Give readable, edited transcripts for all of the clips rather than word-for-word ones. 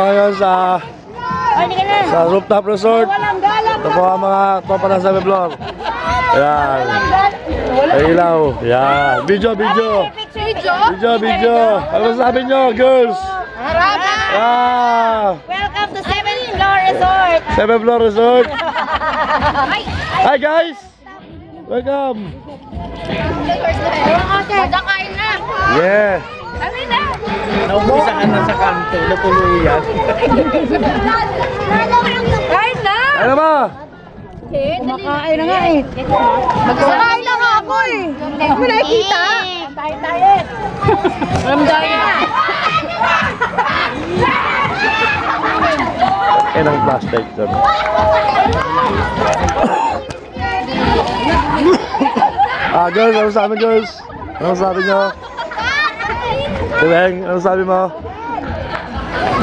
Ngayon sa rooftop resort. Ito po ang mga topa ng 7th floor. Yan. Ay ilaw. Yan. Video. Ano sabi nyo, girls? Welcome to 7th floor resort. 7th floor resort. Hi guys. Welcome. Kain na. Yeah. Kami na. Naumpisa ka na sa kanto, natuloy yan. Kain na. Ano ba? Kumakain na nga eh. Magsakain na nga ako eh. Hindi mo nakikita. Tayo. Alam tayo. Ng plastic. Girls, ano sabi girls? Ano sabi nyo? Diweng, ano sabi mo?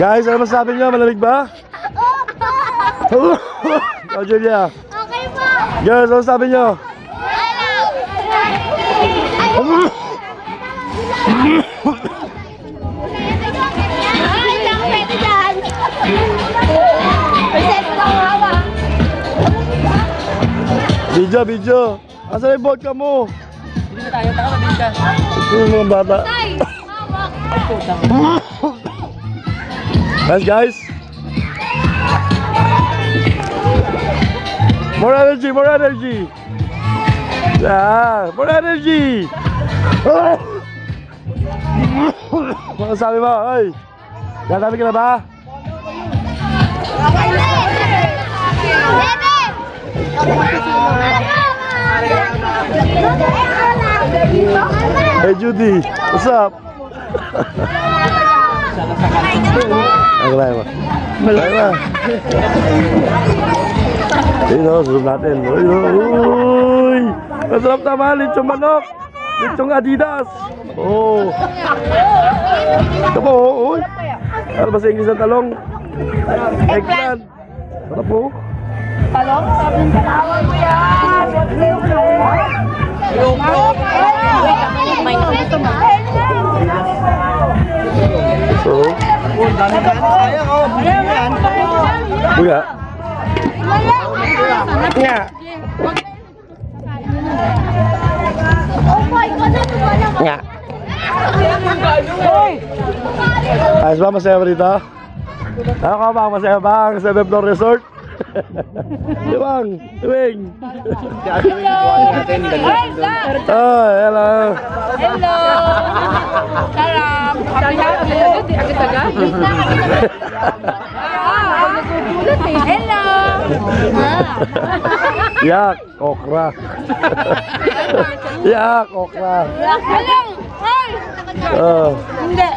Guys, ano sabi nyo? Malamig ba? Oh, Julia. Okay po. Girls, ano sabi nyo? Video. Asan yung vodka mo? Dito tayo, taka ka. Yung mga bata. Yes, guys. More energy. Yeah, more energy. Ano sabi mo? Ay, gagawin ka na ba? Hey Judy, what's up? Ang kalay mo. Malay mo. Dito, zoom natin. Uy! Masarap naman, lechong manok. Lechong Adidas. Oh. Ito po, uy. Ano ba sa English ng talong? Eggplant. Ano po? Talong? Sabi ng talawag mo yan. So, buya. Nga. Nga. Ayos ba? Masaya ba dito? Ano ka ba? Masaya ba ang 7th floor resort? Diwang, Tuwing. Oh, hello. Salam. Agad-agad. Hello. Yak, okra. Yak, okra. Hello. Hi. Oh. Hindi.